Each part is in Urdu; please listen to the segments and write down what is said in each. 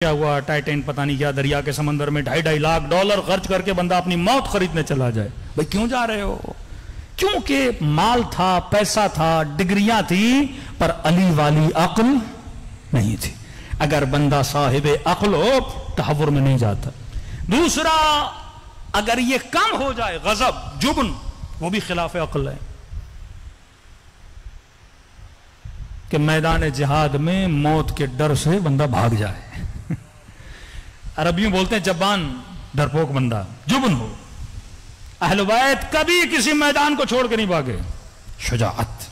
کیا ہوا ٹائٹین پتہ نہیں کیا دریا کے سمندر میں $2.5 لاکھ خرچ کر کے بندہ اپنی موت خریدنے چلا جائے. بھئی کیوں جا رہے ہو؟ کیونکہ مال تھا، پیسہ تھا، ڈگریاں تھی، پر علی والی عقل نہیں تھی. اگر بندہ صاحب عقل ہو تحور میں نہیں جاتا. دوسرا، اگر یہ کم ہو جائے غضب، جبن، وہ بھی خلاف عقل ہے. کہ میدان جہاد میں موت کے ڈر سے بندہ بھاگ جائے. عربیوں بولتے ہیں جبان، ڈرپوک بندہ، جبن ہو. اہل بیت کبھی کسی میدان کو چھوڑ کے نہیں بھاگے. شجاعت.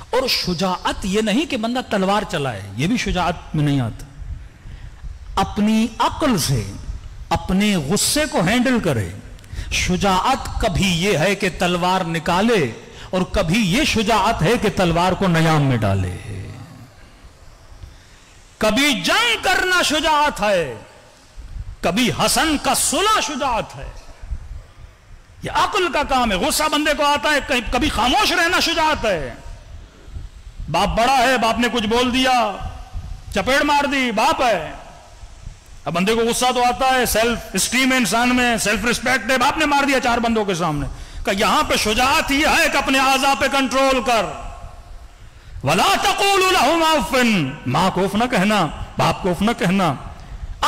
اور شجاعت یہ نہیں کہ بندہ تلوار چلائے، یہ بھی شجاعت میں نہیں آتا. اپنی عقل سے اپنے غصے کو ہینڈل کرے. شجاعت کبھی یہ ہے کہ تلوار نکالے، اور کبھی یہ شجاعت ہے کہ تلوار کو نیام میں ڈالے. کبھی جنگ کرنا شجاعت ہے، کبھی حسن کا صلح شجاعت ہے. یہ عقل کا کام ہے. غصہ بندے کو آتا ہے، کبھی خاموش رہنا شجاعت ہے. باپ بڑا ہے، باپ نے کچھ بول دیا، چپیڑ مار دی، باپ ہے. اب بندے کو غصہ تو آتا ہے، سیلف اسٹیم ہے انسان میں، سیلف ریسپیکٹ ہے، باپ نے مار دیا 4 بندوں کے سامنے. کہ یہاں پہ شجاعت یہ ہے کہ اپنے اعضاء پہ کنٹرول کر. وَلَا تَقُولُ لَهُمَا اُفٍّ، ماں کو اف نہ کہنا، باپ کو اف نہ کہنا.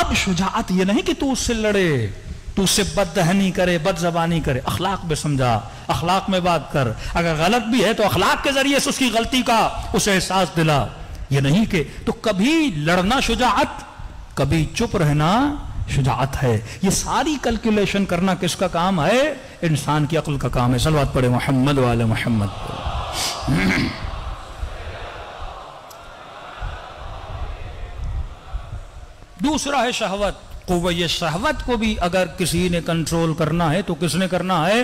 اب شجاعت یہ نہیں کہ تو اس سے لڑے، تو اس سے بد دہنی کرے، بد زبانی کرے. اخلاق میں سمجھا، اخلاق میں بات کر. اگر غلط بھی ہے تو اخلاق کے ذریعے سے اس کی غلطی کا اسے احساس دلا. یہ نہیں کہ تو کبھی لڑنا شجاعت، کبھی چپ رہنا شجاعت ہے. یہ ساری کیلکولیشن کرنا کس کا کام ہے؟ انسان کی عقل کا کام ہے. صلوات پڑھے محمد وعلی محمد. دوسرا ہے شہوت. قوہ شہوت کو بھی اگر کسی نے کنٹرول کرنا ہے تو کس نے کرنا ہے؟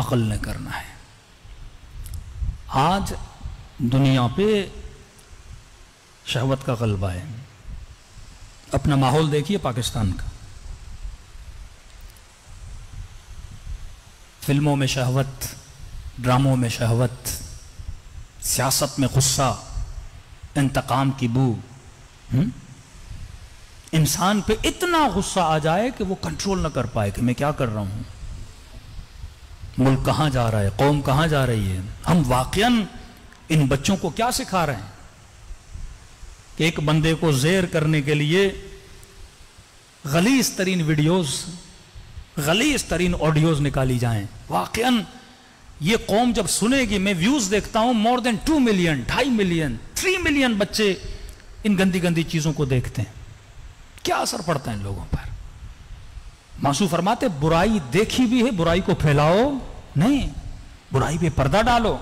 عقل نے کرنا ہے. آج دنیا پہ شہوت کا غلبہ ہے. اپنا ماحول دیکھیے پاکستان کا. فلموں میں شہوت، ڈراموں میں شہوت، سیاست میں غصہ، انتقام کی بو. انسان پہ اتنا غصہ آ جائے کہ وہ کنٹرول نہ کر پائے کہ میں کیا کر رہا ہوں، ملک کہاں جا رہا ہے، قوم کہاں جا رہی ہے. ہم واقعاً ان بچوں کو کیا سکھا رہے ہیں کہ ایک بندے کو زیر کرنے کے لیے غلیظ ترین ویڈیوز، غلیظ ترین آڈیوز نکالی جائیں. واقعاً یہ قوم جب سنے گی، میں ویوز دیکھتا ہوں more than 2 million, 2.5 million, 3 million بچے ان گندی گندی چیزوں کو دیکھتے ہیں. کیا اثر پڑتا ہے ان لوگوں پر؟ معصوم فرماتے برائی دیکھی بھی ہے، برائی کو پھیلاؤ نہیں، برائی پہ پردہ ڈالو.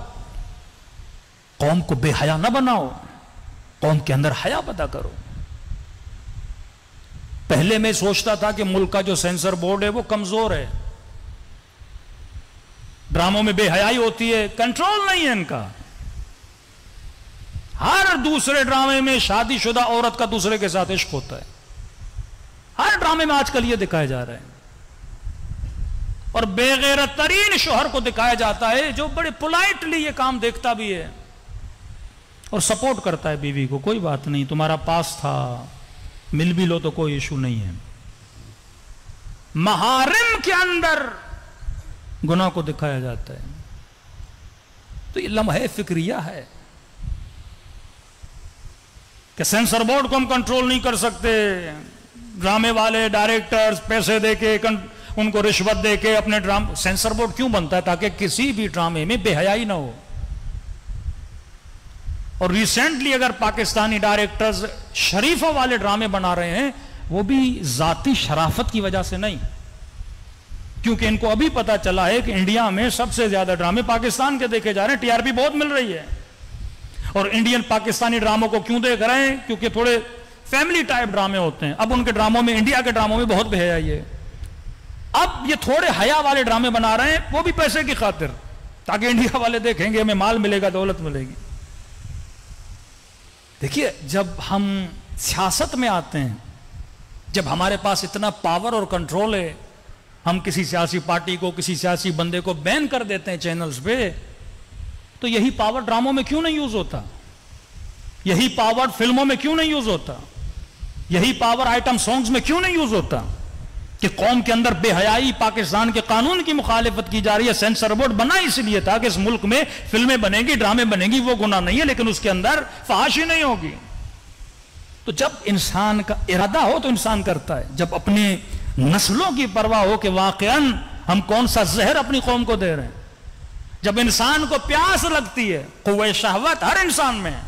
قوم کو بے حیا نہ بناؤ، قوم کے اندر حیا پیدا کرو. پہلے میں سوچتا تھا کہ ملک کا جو سینسر بورڈ ہے وہ کمزور ہے، ڈراموں میں بے حیائی ہوتی ہے، کنٹرول نہیں ہے ان کا. ہر دوسرے ڈرامے میں شادی شدہ عورت کا دوسرے کے ساتھ عشق ہوتا ہے. ہر ڈرامے میں آج کل یہ دکھایا جا رہا ہے. اور بے غیرت ترین شوہر کو دکھایا جاتا ہے جو بڑے پولائٹلی یہ کام دیکھتا بھی ہے اور سپورٹ کرتا ہے بیوی کو. کوئی بات نہیں، تمہارا پاس تھا، مل بھی لو تو کوئی ایشو نہیں ہے. محارم کے اندر گناہ کو دکھایا جاتا ہے. تو یہ لمحہ فکریہ ہے کہ سینسر بورڈ کو ہم کنٹرول نہیں کر سکتے. ڈرامے والے ڈائریکٹرز پیسے دے کے، ان کو رشوت دے کے اپنے ڈرامے. سینسر بورڈ کیوں بنتا ہے؟ تاکہ کسی بھی ڈرامے میں بے حیائی نہ ہو. اور ریسنٹلی اگر پاکستانی ڈائریکٹرز شریفوں والے ڈرامے بنا رہے ہیں، وہ بھی ذاتی شرافت کی وجہ سے نہیں، کیونکہ ان کو ابھی پتا چلا ہے کہ انڈیا میں سب سے زیادہ ڈرامے پاکستان کے دیکھے جا رہے ہیں. ٹی آر پی بہت مل رہی ہے. اور انڈین پاکستانی ڈراموں کو کیوں دیکھ رہے ہیں؟ کیونکہ تھوڑے فیملی ٹائپ ڈرامے ہوتے ہیں. اب ان کے ڈراموں میں، انڈیا کے ڈراموں میں بہت بے حیائی ہے. اب یہ تھوڑے حیا والے ڈرامے بنا رہے ہیں، وہ بھی پیسے کی خاطر، تاکہ انڈیا والے دیکھیں گے ہمیں مال ملے گا، دولت ملے گی. دیکھیے، جب ہم سیاست میں آتے ہیں، جب ہمارے پاس اتنا پاور اور کنٹرول ہے، ہم کسی سیاسی پارٹی کو، کسی سیاسی بندے کو بین کر دیتے ہیں چینلز پہ، تو یہی پاور ڈراموں میں کیوں نہیں یوز ہوتا؟ یہی پاور فلموں میں کیوں نہیں یوز ہوتا؟ یہی پاور آئٹم سانگز میں کیوں نہیں یوز ہوتا کہ قوم کے اندر بے حیائی، پاکستان کے قانون کی مخالفت کی جا رہی ہے. سینسر بورڈ بنا اس لیے تھا کہ اس ملک میں فلمیں بنے گی، ڈرامے بنے گی، وہ گناہ نہیں ہے لیکن اس کے اندر فحاشی نہیں ہوگی. تو جب انسان کا ارادہ ہو تو انسان کرتا ہے. جب اپنے نسلوں کی پرواہ ہو کہ واقعاً ہم کون سا زہر اپنی قوم کو دے رہے ہیں، جب انسان کو پیاس لگتی ہے، قوہ شہوت ہر انسان میں ہے،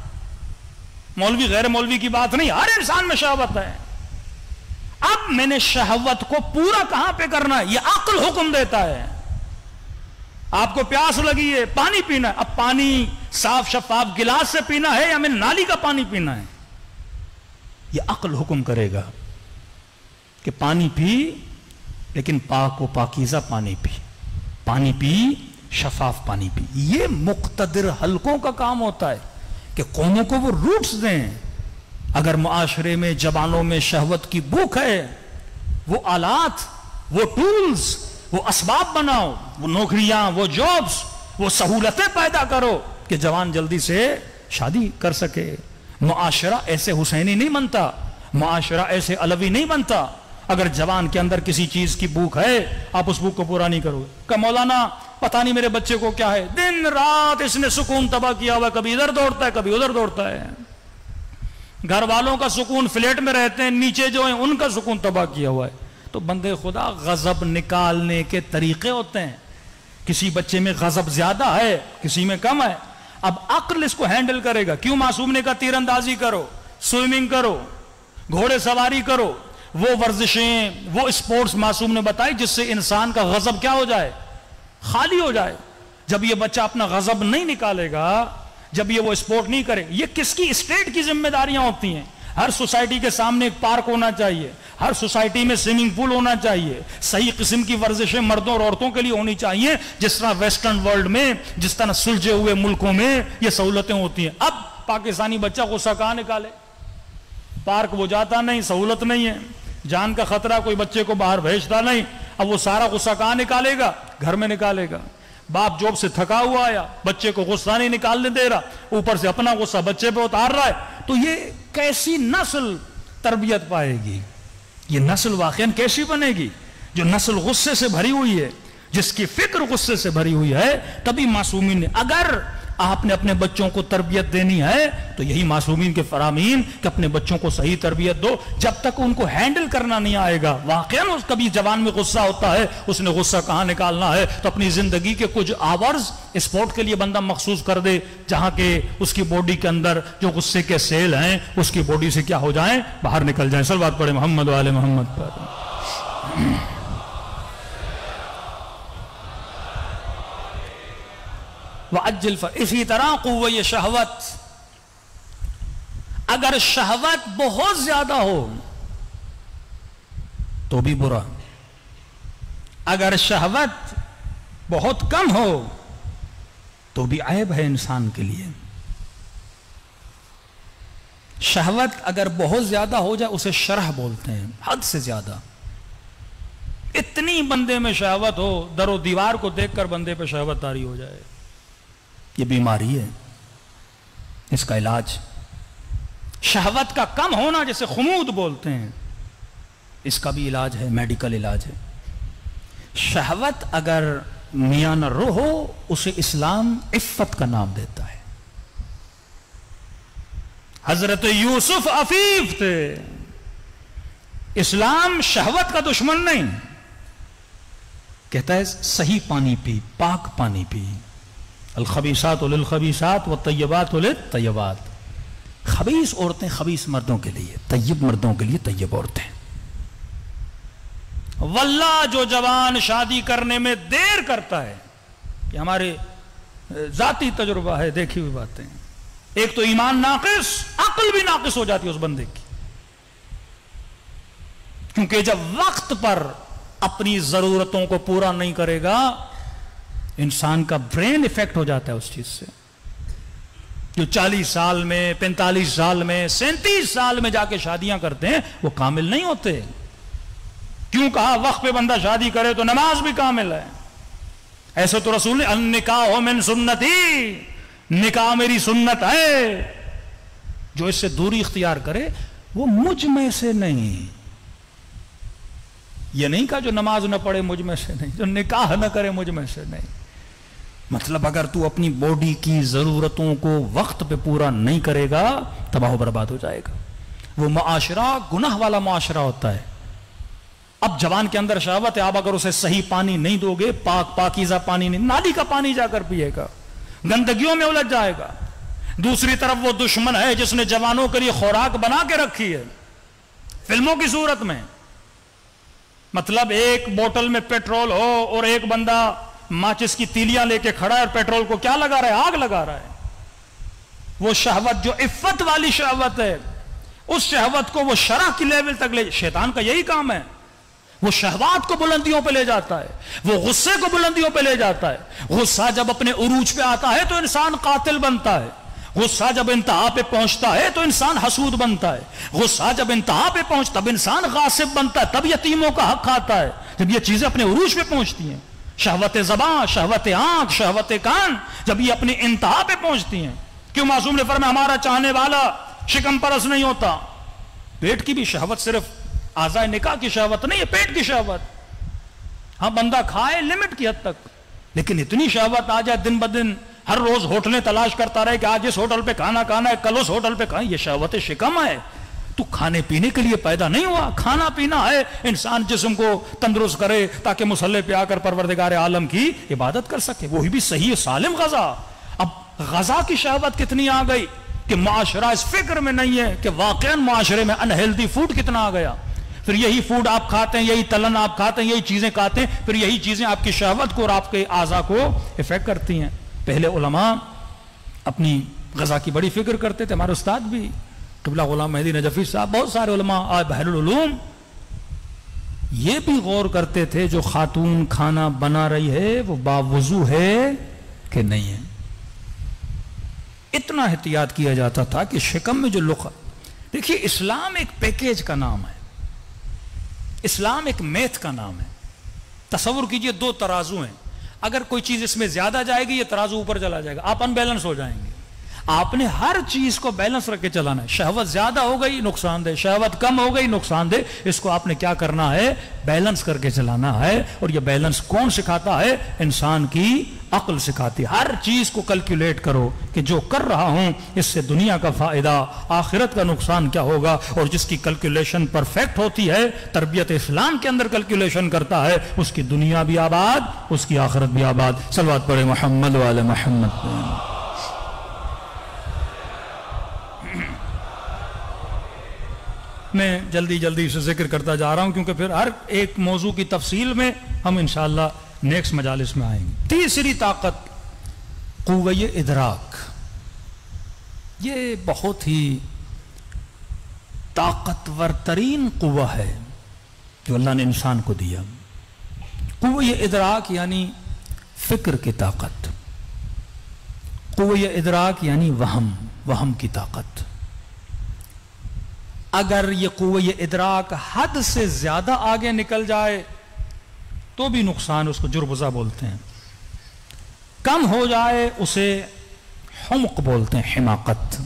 مولوی غیر مولوی کی بات نہیں، ہر انسان میں شہوت ہے. اب میں نے شہوت کو پورا کہاں پہ کرنا ہے؟ یہ عقل حکم دیتا ہے. آپ کو پیاس لگی ہے، پانی پینا ہے. اب پانی صاف شفاف گلاس سے پینا ہے یا میں نالی کا پانی پینا ہے؟ یہ عقل حکم کرے گا کہ پانی پی، لیکن پاک و پاکیزہ پانی پی، پانی پی، شفاف پانی پی. یہ مقتدر حلقوں کا کام ہوتا ہے کہ قوموں کو وہ روٹس دیں. اگر معاشرے میں جوانوں میں شہوت کی بھوک ہے، وہ آلات، وہ ٹولز، وہ اسباب بناؤ، وہ نوکریاں، وہ جابز، وہ سہولتیں پیدا کرو کہ جوان جلدی سے شادی کر سکے. معاشرہ ایسے حسینی نہیں بنتا، معاشرہ ایسے علوی نہیں بنتا. اگر جوان کے اندر کسی چیز کی بھوک ہے، آپ اس بھوک کو پورا نہیں کرو گے کہ مولانا پتہ نہیں میرے بچے کو کیا ہے، دن رات اس نے سکون تباہ کیا ہوا، کبھی ادھر دوڑتا ہے کبھی ادھر دوڑتا ہے. گھر والوں کا سکون، فلیٹ میں رہتے ہیں، نیچے جو ہیں ان کا سکون تباہ کیا ہوا ہے. تو بندے خدا غضب نکالنے کے طریقے ہوتے ہیں. کسی بچے میں غضب زیادہ ہے، کسی میں کم ہے. اب عقل اس کو ہینڈل کرے گا. کیوں معصوم نے کہا تیر اندازی کرو، سوئمنگ کرو، گھوڑے سواری کرو، وہ ورزشیں، وہ اسپورٹس معصوم نے بتائی جس سے انسان کا غضب کیا ہو جائے؟ خالی ہو جائے. جب یہ بچہ اپنا غضب نہیں نکالے گا، جب یہ وہ اسپورٹ نہیں کرے، یہ کس کی؟ اسٹیٹ کی ذمہ داریاں ہوتی ہیں. ہر سوسائٹی کے سامنے ایک پارک ہونا چاہیے، ہر سوسائٹی میں سوئمنگ پول ہونا چاہیے، صحیح قسم کی ورزشیں مردوں اور عورتوں کے لیے ہونی چاہیے، جس طرح ویسٹرن ورلڈ میں، جس طرح سلجھے ہوئے ملکوں میں یہ سہولتیں ہوتی ہیں. اب پاکستانی بچہ غصہ کہاں نکالے؟ پارک وہ جاتا نہیں، سہولت نہیں ہے، جان کا خطرہ، کوئی بچے کو باہر بھیجتا نہیں. اب وہ سارا غصہ کہاں نکالے گا؟ گھر میں نکالے گا. باپ جاب سے تھکا ہوا آیا، بچے کو غصہ نہیں نکالنے دے رہا، اوپر سے اپنا غصہ بچے پہ اتار رہا ہے. تو یہ کیسی نسل تربیت پائے گی؟ یہ نسل واقعاً کیسی بنے گی؟ جو نسل غصے سے بھری ہوئی ہے، جس کی فکر غصے سے بھری ہوئی ہے. تبھی معصومین نے، اگر آپ نے اپنے بچوں کو تربیت دینی ہے تو یہی معصومین کے فرامین کہ اپنے بچوں کو صحیح تربیت دو. جب تک ان کو ہینڈل کرنا نہیں آئے گا، واقعاً کبھی جوان میں غصہ ہوتا ہے، اس نے غصہ کہاں نکالنا ہے، تو اپنی زندگی کے کچھ آورز اسپورٹ کے لیے بندہ مخصوص کر دے، جہاں کہ اس کی باڈی کے اندر جو غصے کے سیل ہیں اس کی باڈی سے کیا ہو جائیں؟ باہر نکل جائیں. صلوات پڑھیں محمد و آل محمد پر. اسی طرح قوہ شہوت، اگر شہوت بہت زیادہ ہو تو بھی برا، اگر شہوت بہت کم ہو تو بھی عیب ہے انسان کے لیے. شہوت اگر بہت زیادہ ہو جائے اسے شرح بولتے ہیں، حد سے زیادہ. اتنی بندے میں شہوت ہو، در و دیوار کو دیکھ کر بندے پہ شہوت طاری ہو جائے، یہ بیماری ہے. اس کا علاج شہوت کا کم ہونا، جسے خمود بولتے ہیں، اس کا بھی علاج ہے، میڈیکل علاج ہے. شہوت اگر میاں نہ رو ہو اسے اسلام عفت کا نام دیتا ہے. حضرت یوسف عفیف تھے. اسلام شہوت کا دشمن نہیں، کہتا ہے صحیح پانی پی، پاک پانی پی. الخبیثات للخبیثات والطیبات للطیبات. خبیث عورتیں خبیث مردوں کے لیے، طیب مردوں کے لیے طیب عورتیں. واللہ جو جوان شادی کرنے میں دیر کرتا ہے، یہ ہمارے ذاتی تجربہ ہے، دیکھی ہوئی باتیں. ایک تو ایمان ناقص، عقل بھی ناقص ہو جاتی ہے اس بندے کی، کیونکہ جب وقت پر اپنی ضرورتوں کو پورا نہیں کرے گا انسان کا برین افیکٹ ہو جاتا ہے اس چیز سے. جو 40 سال میں، 45 سال میں، 37 سال میں جا کے شادیاں کرتے ہیں وہ کامل نہیں ہوتے. کیوں کہا وقت پہ بندہ شادی کرے تو نماز بھی کامل ہے. ایسے تو رسول نے النکاح من سنتی، نکاح میری سنت ہے. جو اس سے دوری اختیار کرے وہ مجھ میں سے نہیں. یہ نہیں کہا جو نماز نہ پڑھے مجھ میں سے نہیں, جو نکاح نہ کرے مجھ میں سے نہیں. مطلب اگر تو اپنی باڈی کی ضرورتوں کو وقت پہ پورا نہیں کرے گا تباہ و برباد ہو جائے گا. وہ معاشرہ گناہ والا معاشرہ ہوتا ہے. اب جوان کے اندر شہوت ہے, آپ اگر اسے صحیح پانی نہیں دو گے, پاکیزہ پانی نہیں, نالی کا پانی جا کر پیے گا, گندگیوں میں الجھ جائے گا. دوسری طرف وہ دشمن ہے جس نے جوانوں کے لیے خوراک بنا کے رکھی ہے فلموں کی صورت میں. مطلب ایک بوتل میں پیٹرول ہو اور ایک بندہ ماچس کی تیلیاں لے کے کھڑا ہے اور پیٹرول کو کیا لگا رہا ہے, آگ لگا رہا ہے. وہ شہوت جو عفت والی شہوت ہے, اس شہوت کو وہ شرع کی لیول تک لے, شیطان کا یہی کام ہے. وہ شہوات کو بلندیوں پہ لے جاتا ہے, وہ غصے کو بلندیوں پہ لے جاتا ہے. غصہ جب اپنے عروج پہ آتا ہے تو انسان قاتل بنتا ہے. غصہ جب انتہا پہ پہنچتا ہے تو انسان حسود بنتا ہے. غصہ جب انتہا پہ پہنچتا تب انسان غاصب بنتا ہے, تب یتیموں کا حق کھاتا ہے. جب یہ چیزیں اپنے عروج پہ پہنچتی ہیں, شہوت زبان, شہوت آنکھ, شہوت کان, جب یہ اپنی انتہا پہ پہنچتی ہیں. کیوں معصوم نے فرمایا ہمارا چاہنے والا شکم پرست نہیں ہوتا. پیٹ کی بھی شہوت صرف اعضائے نکاح کی شہوت نہیں ہے, پیٹ کی شہوت. ہاں بندہ کھائے لمٹ کی حد تک, لیکن اتنی شہوت آ جائے دن بدن ہر روز ہوٹلیں تلاش کرتا رہے کہ آج اس ہوٹل پہ کھانا کھانا ہے, کل اس ہوٹل پہ کھانا, یہ شہوت شکم ہے. تو کھانے پینے کے لیے پیدا نہیں ہوا, کھانا پینا ہے انسان جسم کو تندرست کرے تاکہ مصلی پہ آ کر پروردگار عالم کی عبادت کر سکے, وہی بھی صحیح سالم غذا. اب غذا کی شہوت کتنی آ گئی کہ معاشرہ اس فکر میں نہیں ہے کہ واقعا معاشرے میں انہیلدی فوڈ کتنا آ گیا. پھر یہی فوڈ آپ کھاتے ہیں, یہی تلن آپ کھاتے ہیں, یہی چیزیں کھاتے ہیں, پھر یہی چیزیں آپ کی شہوت کو اور آپ کے اعضاء کو افیکٹ کرتی ہیں. پہلے علماء اپنی غذا کی بڑی فکر کرتے تھے, ہمارے استاد بھی قبلہ غلام مہدی نجفی صاحب, بہت سارے علماء, بحر العلوم, یہ بھی غور کرتے تھے جو خاتون کھانا بنا رہی ہے وہ باوضو ہے کہ نہیں ہے. اتنا احتیاط کیا جاتا تھا کہ شکم میں جو دیکھیے اسلام ایک پیکیج کا نام ہے, اسلام ایک میتھ کا نام ہے. تصور کیجئے دو ترازو ہیں, اگر کوئی چیز اس میں زیادہ جائے گی یہ ترازو اوپر چلا جائے گا, آپ ان بیلنس ہو جائیں گے. آپ نے ہر چیز کو بیلنس رکھ کے چلانا ہے. شہوت زیادہ ہو گئی نقصان دہ, شہوت کم ہو گئی نقصان دہ, اس کو آپ نے کیا کرنا ہے, بیلنس کر کے چلانا ہے. اور یہ بیلنس کون سکھاتا ہے, انسان کی عقل سکھاتی ہے. ہر چیز کو کیلکولیٹ کرو کہ جو کر رہا ہوں اس سے دنیا کا فائدہ, آخرت کا نقصان کیا ہوگا. اور جس کی کیلکولیشن پرفیکٹ ہوتی ہے, تربیت اسلام کے اندر کیلکولیشن کرتا ہے, اس کی دنیا بھی آباد, اس کی آخرت بھی آباد. صلوات پڑھے محمد وعلی محمد. میں جلدی سے ذکر کرتا جا رہا ہوں کیونکہ پھر ہر ایک موضوع کی تفصیل میں ہم انشاءاللہ نیکسٹ مجالس میں آئیں گے. تیسری طاقت قوہ ادراک. یہ بہت ہی طاقتور ترین قوہ ہے جو اللہ نے انسان کو دیا. قوہ ادراک یعنی فکر کی طاقت, قوہ ادراک یعنی وہم کی طاقت. اگر یہ قوہ ادراک حد سے زیادہ آگے نکل جائے تو بھی نقصان, اس کو جربزہ بولتے ہیں. کم ہو جائے اسے حمق بولتے ہیں, حماقت.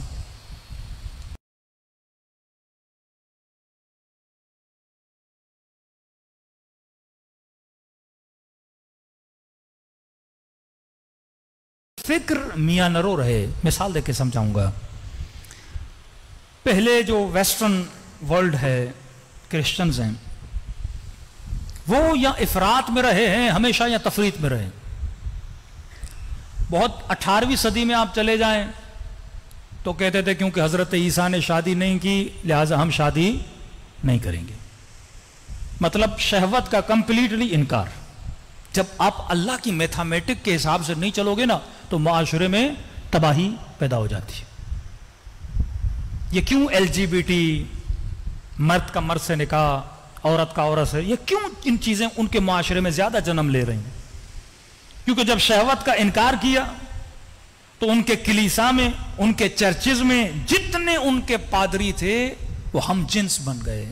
فکر میاں نرو رہے. مثال دے کے سمجھاؤں گا. پہلے جو ویسٹرن ورلڈ ہے, کرسچنز ہیں, وہ یا افراط میں رہے ہیں ہمیشہ یا تفریط میں رہے. بہت 18ویں صدی میں آپ چلے جائیں تو کہتے تھے کیونکہ حضرت عیسیٰ نے شادی نہیں کی لہٰذا ہم شادی نہیں کریں گے. مطلب شہوت کا کمپلیٹلی انکار. جب آپ اللہ کی میتھمیٹک کے حساب سے نہیں چلو گے نا تو معاشرے میں تباہی پیدا ہو جاتی ہے. یہ کیوں LGBT, مرد کا مرد سے نکاح, عورت کا عورت سے, یہ کیوں ان چیزیں ان کے معاشرے میں زیادہ جنم لے رہی ہیں؟ کیونکہ جب شہوت کا انکار کیا تو ان کے کلیسا میں, ان کے چرچز میں جتنے ان کے پادری تھے وہ ہم جنس بن گئے.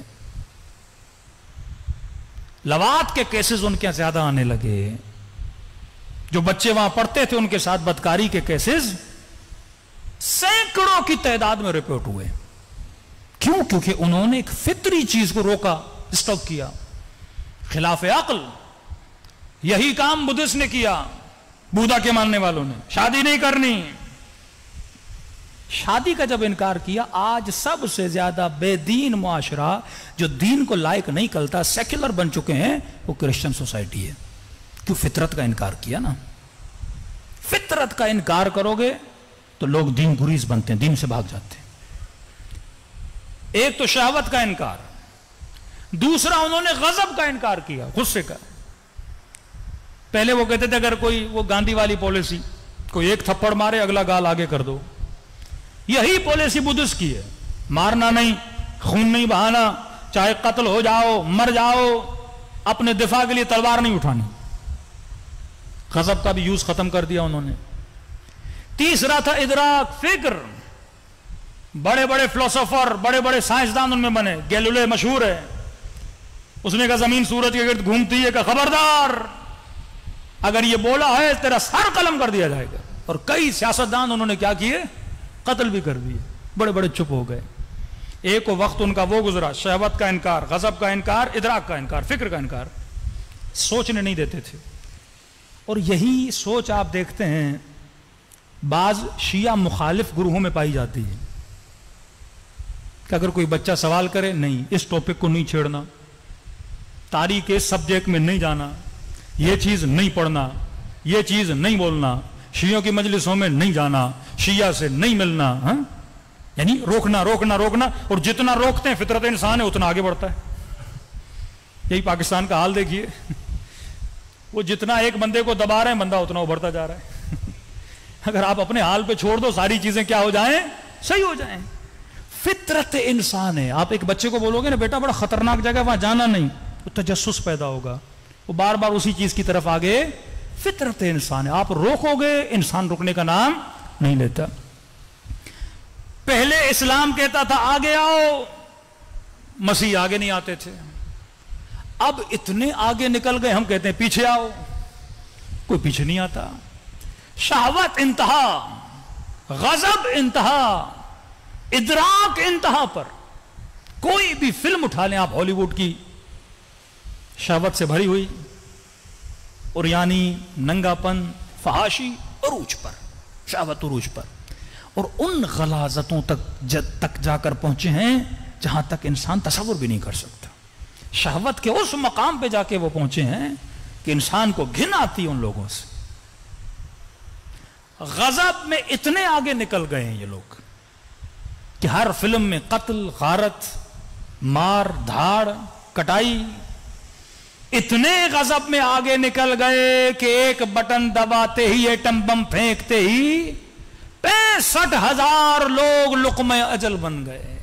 لواط کے کیسز ان کے زیادہ آنے لگے. جو بچے وہاں پڑھتے تھے ان کے ساتھ بدکاری کے کیسز سینکڑوں کی تعداد میں رپورٹ ہوئے. کیوں؟ کیونکہ انہوں نے ایک فطری چیز کو روکا، اسٹاپ کیا، خلاف عقل۔ یہی کام بدھسٹ نے کیا، بودا کے ماننے والوں نے، شادی نہیں کرنی۔ شادی کا جب انکار کیا، آج سب سے زیادہ بے دین معاشرہ جو دین کو لائق نہیں کرتا، سیکولر بن چکے ہیں، وہ کرسچن سوسائٹی ہے۔ کیوں؟ فطرت کا انکار کیا نا۔ فطرت کا انکار کرو گے تو لوگ دین گریز بنتے ہیں، دین سے بھاگ جاتے ہیں۔ ایک تو شہوت کا انکار، دوسرا انہوں نے غضب کا انکار کیا، غصے کا۔ پہلے وہ کہتے تھے اگر کوئی، وہ گاندھی والی پالیسی، کوئی ایک تھپڑ مارے اگلا گال آگے کر دو، یہی پالیسی بدھسٹ کی ہے، مارنا نہیں، خون نہیں بہانا، چاہے قتل ہو جاؤ، مر جاؤ، اپنے دفاع کے لیے تلوار نہیں اٹھانی۔ غضب کا بھی یوز ختم کر دیا انہوں نے۔ تیسرا تھا ادراک، فکر۔ بڑے بڑے فلسفر، بڑے بڑے سائنسدان ان میں بنے۔ گیلیلیو مشہور ہے، اس نے کہا زمین سورج کے گرد گھومتی ہے، کہ خبردار اگر یہ بولا ہے تیرا سر قلم کر دیا جائے گا۔ اور کئی سیاستدان انہوں نے کیا کیے؟ قتل بھی کر دیے، بڑے بڑے چپ ہو گئے۔ ایک وقت ان کا وہ گزرا، شہوت کا انکار، غضب کا انکار، ادراک کا انکار، فکر کا انکار، سوچنے نہیں دیتے تھے۔ اور یہی سوچ آپ دیکھتے ہیں بعض شیعہ مخالف گروہوں میں پائی جاتی ہے، کہ اگر کوئی بچہ سوال کرے، نہیں اس ٹاپک کو نہیں چھیڑنا، تاریخ کے سبجیکٹ میں نہیں جانا، یہ چیز نہیں پڑھنا، یہ چیز نہیں بولنا، شیعوں کی مجلسوں میں نہیں جانا، شیعہ سے نہیں ملنا، ہاں؟ یعنی روکنا روکنا روکنا، اور جتنا روکتے ہیں، فطرت انسان ہے اتنا آگے بڑھتا ہے۔ یہی پاکستان کا حال دیکھیے، وہ جتنا ایک بندے کو دبا رہے ہیں، بندہ اتنا ابھرتا جا رہا ہے۔ اگر آپ اپنے حال پہ چھوڑ دو، ساری چیزیں کیا ہو جائیں؟ صحیح ہو جائیں۔ فطرت انسان ہے۔ آپ ایک بچے کو بولو گے نا بیٹا بڑا خطرناک جگہ وہاں جانا نہیں، تو تجسس پیدا ہوگا، وہ بار بار اسی چیز کی طرف آگے۔ فطرت انسان ہے، آپ روکو گے، انسان رکنے کا نام نہیں لیتا۔ پہلے اسلام کہتا تھا آگے آؤ، مسیح آگے نہیں آتے تھے۔ اب اتنے آگے نکل گئے، ہم کہتے ہیں پیچھے آؤ، کوئی پیچھے نہیں آتا۔ شہوت انتہا، غضب انتہا، ادراک انتہا پر۔ کوئی بھی فلم اٹھا لیں آپ ہالی ووڈ کی، شہوت سے بھری ہوئی، اور یعنی ننگا پن، فحاشی عروج پر، شہوت عروج پر، اور ان غلاظتوں تک جا کر پہنچے ہیں جہاں تک انسان تصور بھی نہیں کر سکتا۔ شہوت کے اس مقام پہ جا کے وہ پہنچے ہیں کہ انسان کو گھن آتی ہے ان لوگوں سے۔ غضب میں اتنے آگے نکل گئے ہیں یہ لوگ کہ ہر فلم میں قتل، غارت، مار دھاڑ، کٹائی۔ اتنے غضب میں آگے نکل گئے کہ ایک بٹن دباتے ہی، ایٹم بم پھینکتے ہی 65,000 لوگ لقمہ اجل بن گئے۔